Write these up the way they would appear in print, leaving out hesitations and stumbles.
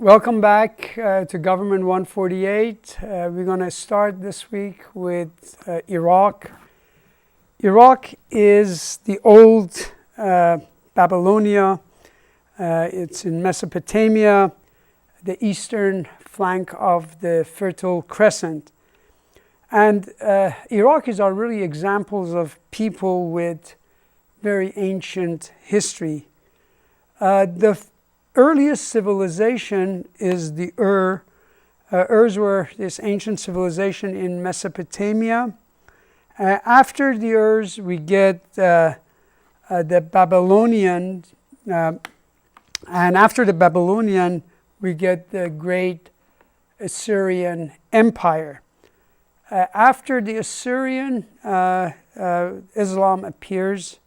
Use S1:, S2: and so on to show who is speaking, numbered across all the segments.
S1: Welcome back to Government 148. We're going to start this week with Iraq. Iraq is the old Babylonia. It's in Mesopotamia, the eastern flank of the Fertile Crescent. And Iraqis are really examples of people with very ancient history. The earliest civilization is the Ur. Urs were this ancient civilization in Mesopotamia. After the Urs, we get the Babylonian, and after the Babylonian, we get the great Assyrian Empire. After the Assyrian, Islam appears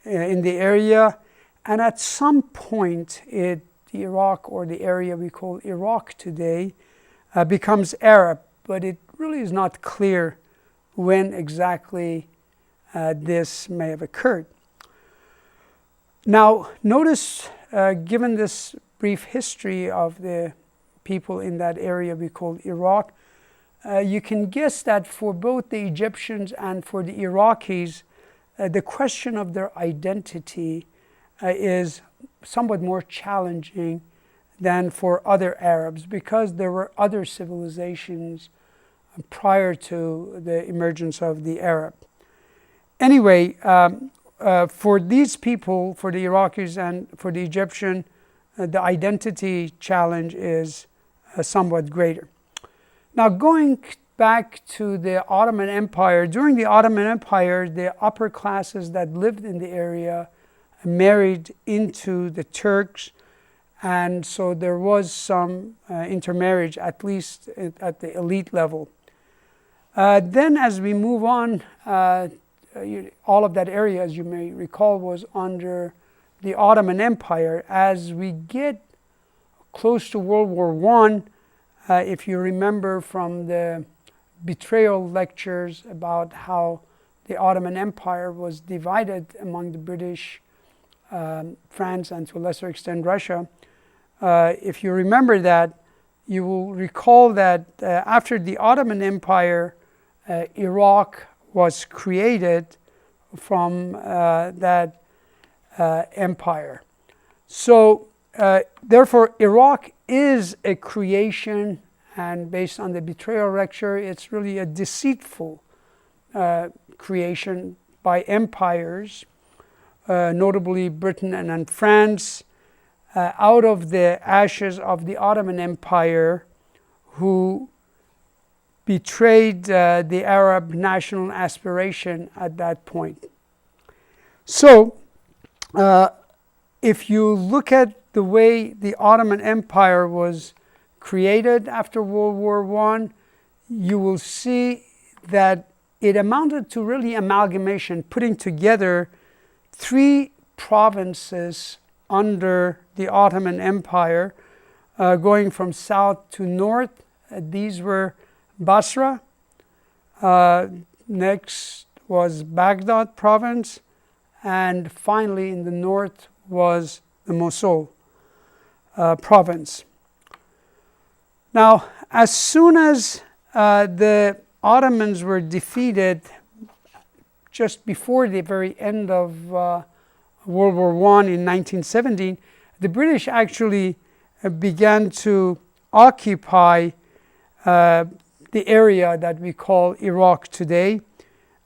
S1: in the area. And at some point, the Iraq, or the area we call Iraq today, becomes Arab. But it really is not clear when exactly this may have occurred. Now, notice, given this brief history of the people in that area we call Iraq, you can guess that for both the Egyptians and for the Iraqis, the question of their identity is somewhat more challenging than for other Arabs, because there were other civilizations prior to the emergence of the Arab. Anyway, for these people, for the Iraqis and for the Egyptian, the identity challenge is somewhat greater. Now, going back to the Ottoman Empire, during the Ottoman Empire, the upper classes that lived in the area married into the Turks, and so there was some intermarriage, at least at the elite level. Then as we move on, all of that area, as you may recall, was under the Ottoman Empire. As we get close to World War I, if you remember from the betrayal lectures about how the Ottoman Empire was divided among the British, France, and to a lesser extent Russia. If you remember that, you will recall that after the Ottoman Empire, Iraq was created from that empire. So therefore, Iraq is a creation, and based on the betrayal lecture, it's really a deceitful creation by empires, notably Britain and then France, out of the ashes of the Ottoman Empire, who betrayed the Arab national aspiration at that point. So, if you look at the way the Ottoman Empire was created after World War I, you will see that it amounted to really amalgamation, putting together three provinces under the Ottoman Empire, going from south to north. These were Basra, next was Baghdad province, and finally in the north was the Mosul province. Now, as soon as the Ottomans were defeated, just before the very end of World War I in 1917, the British actually began to occupy the area that we call Iraq today,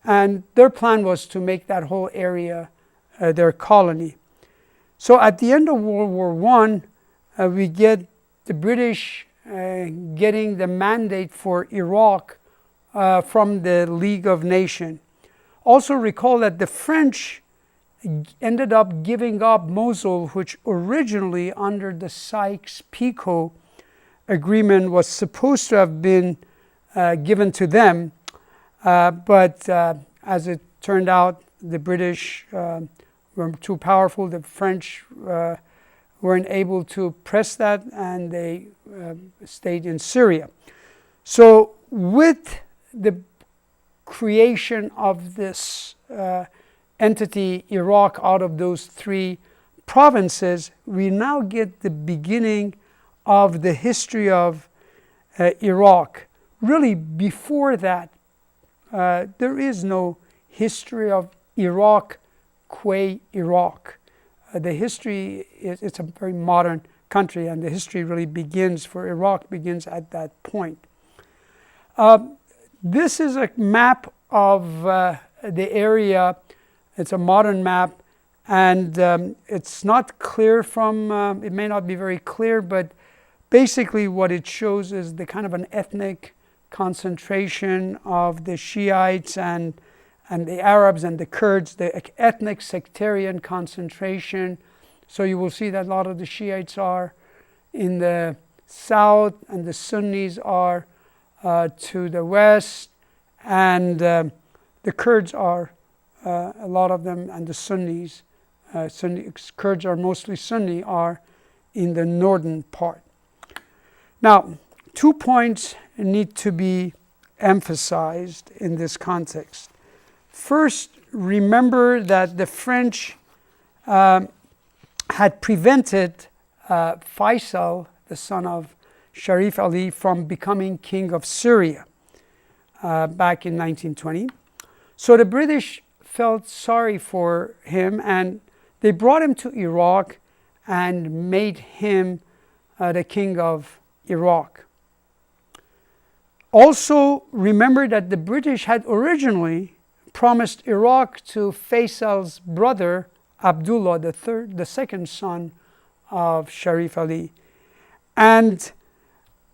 S1: and their plan was to make that whole area their colony. So at the end of World War I, we get the British getting the mandate for Iraq from the League of Nations. Also recall that the French ended up giving up Mosul, which originally under the Sykes-Picot agreement was supposed to have been given to them, but as it turned out, the British were too powerful. The French weren't able to press that, and they stayed in Syria. So with the creation of this entity, Iraq, out of those three provinces, we now get the beginning of the history of Iraq. Really, before that, there is no history of Iraq qua Iraq. The history, it's a very modern country, and the history really begins for Iraq, begins at that point. This is a map of the area. It's a modern map, and it's not clear from, it may not be very clear, but basically what it shows is the kind of an ethnic concentration of the Shiites and the Arabs and the Kurds, the ethnic sectarian concentration. So you will see that a lot of the Shiites are in the south and the Sunnis are to the west, and the Kurds are, a lot of them, and the Sunnis, Kurds are mostly Sunni, are in the northern part. Now, 2 points need to be emphasized in this context. First, remember that the French had prevented Faisal, the son of Sharif Ali, from becoming king of Syria back in 1920. So the British felt sorry for him, and they brought him to Iraq and made him the king of Iraq. Also, remember that the British had originally promised Iraq to Faisal's brother, Abdullah, the second son of Sharif Ali. And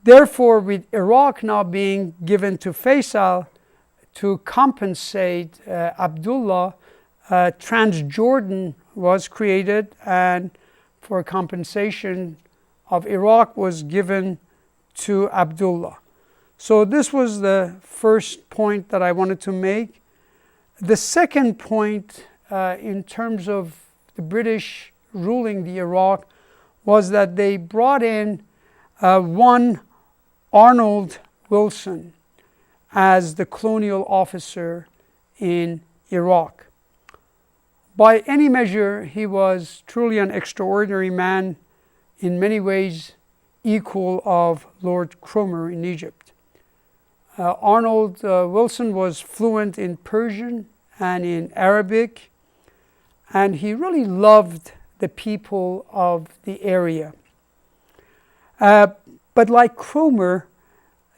S1: therefore, with Iraq now being given to Faisal, to compensate Abdullah, Transjordan was created, and for compensation of Iraq was given to Abdullah. So this was the first point that I wanted to make. The second point in terms of the British ruling the Iraq was that they brought in one Arnold Wilson as the colonial officer in Iraq. By any measure, he was truly an extraordinary man, in many ways equal of Lord Cromer in Egypt. Arnold Wilson was fluent in Persian and in Arabic, and he really loved the people of the area. But like Cromer,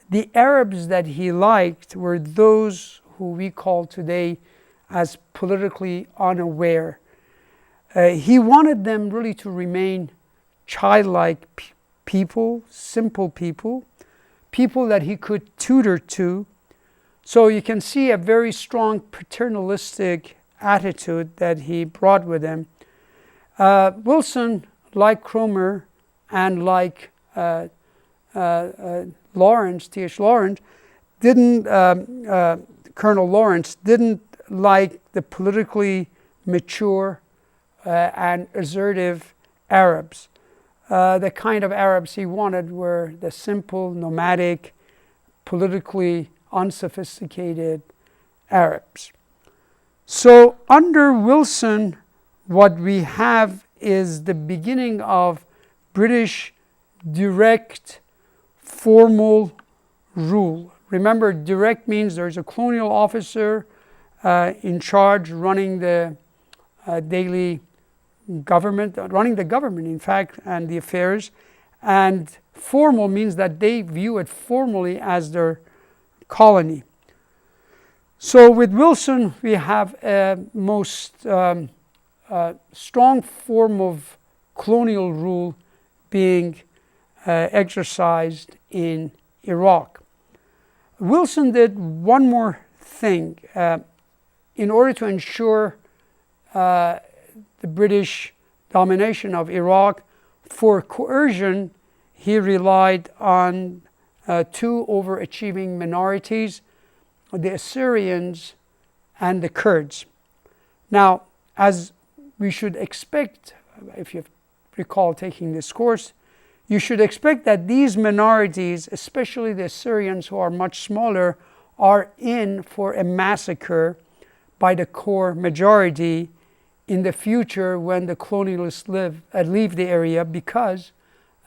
S1: the Arabs that he liked were those who we call today as politically unaware. He wanted them really to remain childlike people, simple people, people that he could tutor to. So you can see a very strong paternalistic attitude that he brought with him. Wilson, like Cromer and like Lawrence, T.H. Lawrence, Colonel Lawrence didn't like the politically mature and assertive Arabs. The kind of Arabs he wanted were the simple, nomadic, politically unsophisticated Arabs. So under Wilson, what we have is the beginning of British direct, formal rule. Remember, direct means there's a colonial officer in charge running the daily government, running the government, in fact, and the affairs. And formal means that they view it formally as their colony. So with Wilson, we have a most strong form of colonial rule being exercised in Iraq. Wilson did one more thing. In order to ensure the British domination of Iraq, for coercion, he relied on two overachieving minorities, the Assyrians and the Kurds. Now, as we should expect, if you recall taking this course, you should expect that these minorities, especially the Assyrians who are much smaller, are in for a massacre by the core majority in the future when the colonialists leave the area, because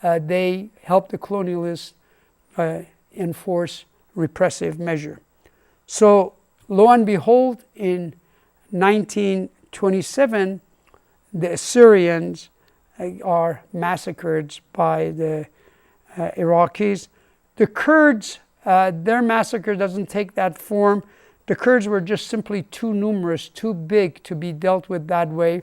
S1: they helped the colonialists enforce repressive measure. So lo and behold, in 1927, the Assyrians are massacred by the Iraqis. The Kurds, their massacre doesn't take that form. The Kurds were just simply too numerous, too big to be dealt with that way.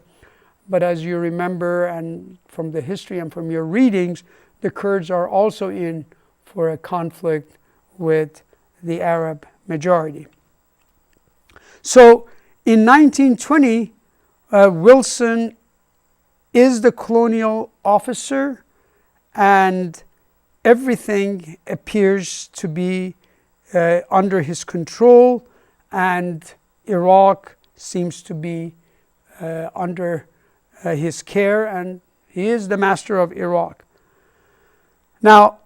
S1: But as you remember, and from the history and from your readings, the Kurds are also in for a conflict with the Arab majority. So in 1920, Wilson is the colonial officer, and everything appears to be under his control, and Iraq seems to be under his care, and he is the master of Iraq. Now,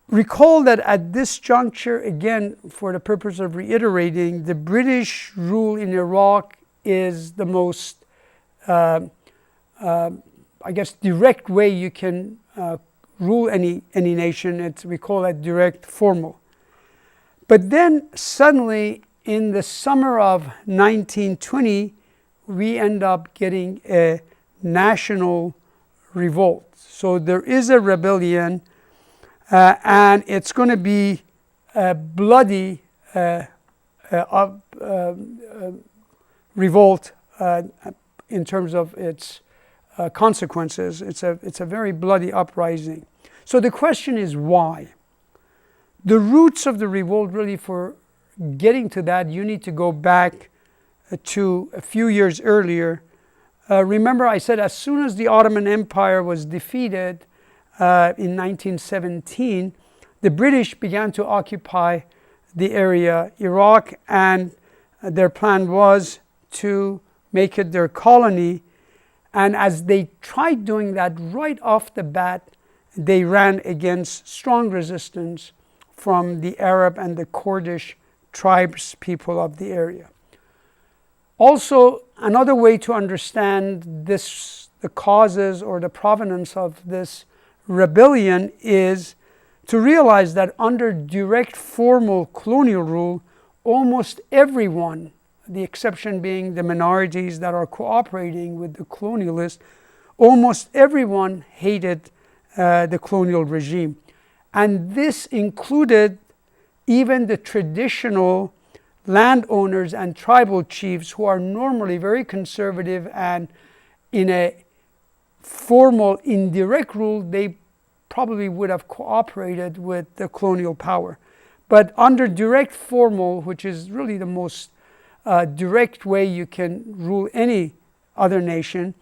S1: recall that at this juncture, again, for the purpose of reiterating, the British rule in Iraq is the most, direct way you can rule any nation. We call that direct formal. But then suddenly, in the summer of 1920, we end up getting a national revolt. So there is a rebellion, and it's going to be a bloody revolt in terms of its consequences. It's a very bloody uprising. So the question is why? The roots of the revolt, really, for getting to that, you need to go back to a few years earlier. Remember, I said as soon as the Ottoman Empire was defeated in 1917, the British began to occupy the area, Iraq, and their plan was to make it their colony. And as they tried doing that right off the bat, they ran against strong resistance from the Arab and the Kurdish tribes, people of the area. Also, another way to understand this, the causes or the provenance of this rebellion, is to realize that under direct formal colonial rule, almost everyone, the exception being the minorities that are cooperating with the colonialists, almost everyone hated the colonial regime. And this included even the traditional landowners and tribal chiefs, who are normally very conservative, and in a formal indirect rule, they probably would have cooperated with the colonial power. But under direct formal, which is really the most direct way you can rule any other nation,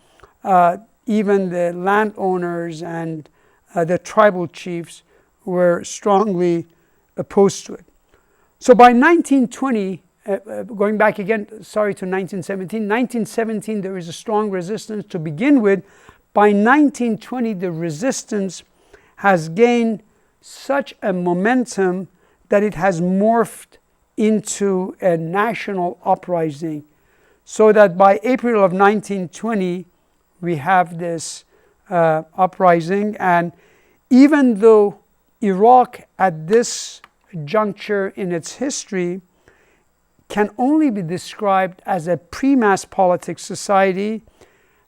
S1: even the landowners and the tribal chiefs were strongly opposed to it. So by 1920, going back again, to 1917, there is a strong resistance to begin with. By 1920, the resistance has gained such a momentum that it has morphed into a national uprising, so that by April of 1920, we have this uprising. And even though Iraq at this juncture in its history can only be described as a pre-mass politics society,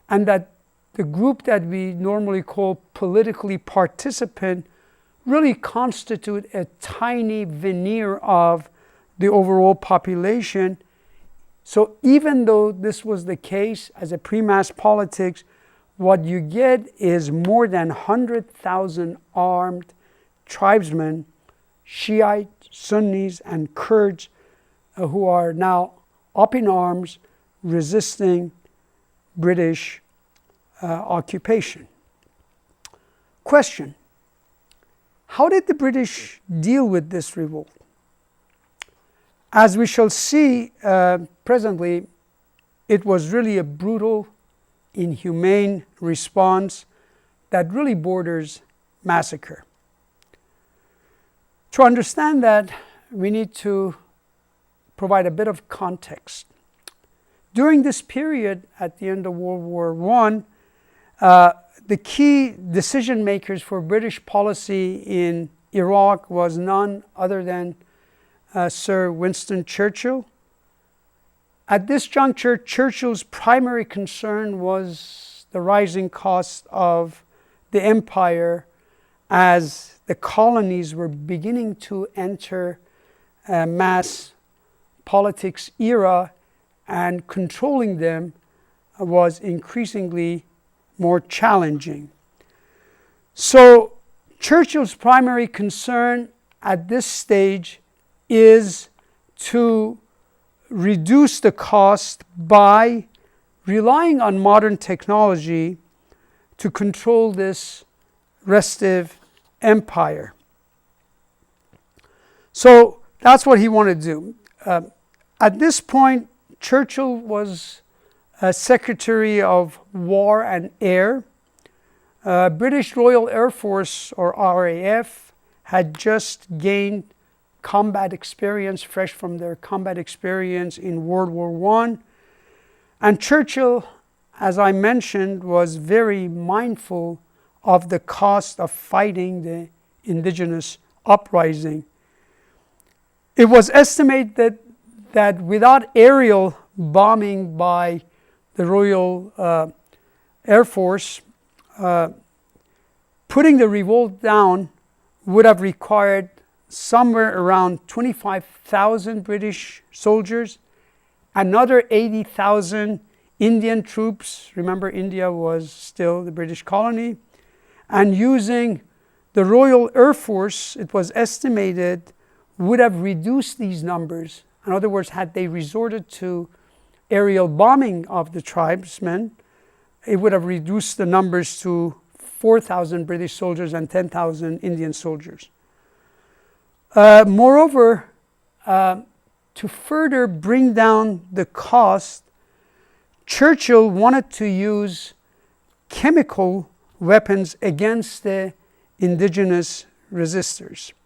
S1: and that the group that we normally call politically participant really constitute a tiny veneer of the overall population. So even though this was the case as a pre-mass politics, what you get is more than 100,000 armed tribesmen, Shiites, Sunnis, and Kurds, who are now up in arms resisting British occupation. Question: how did the British deal with this revolt? As we shall see presently, it was really a brutal, inhumane response that really borders massacre. To understand that, we need to provide a bit of context. During this period, at the end of World War the key decision makers for British policy in Iraq was none other than Sir Winston Churchill. At this juncture, Churchill's primary concern was the rising cost of the empire as the colonies were beginning to enter a mass politics era, and controlling them was increasingly more challenging. So Churchill's primary concern at this stage is to reduce the cost by relying on modern technology to control this restive empire. So that's what he wanted to do. At this point, Churchill was Secretary of War and Air. British Royal Air Force, or RAF, had just gained combat experience, fresh from their combat experience in World War I. And Churchill, as I mentioned, was very mindful of the cost of fighting the indigenous uprising. It was estimated that without aerial bombing by the Royal Air Force, putting the revolt down would have required somewhere around 25,000 British soldiers, another 80,000 Indian troops. Remember, India was still the British colony. And using the Royal Air Force, it was estimated, would have reduced these numbers. In other words, had they resorted to aerial bombing of the tribesmen, it would have reduced the numbers to 4,000 British soldiers and 10,000 Indian soldiers. Moreover, to further bring down the cost, Churchill wanted to use chemical weapons against the indigenous resistors.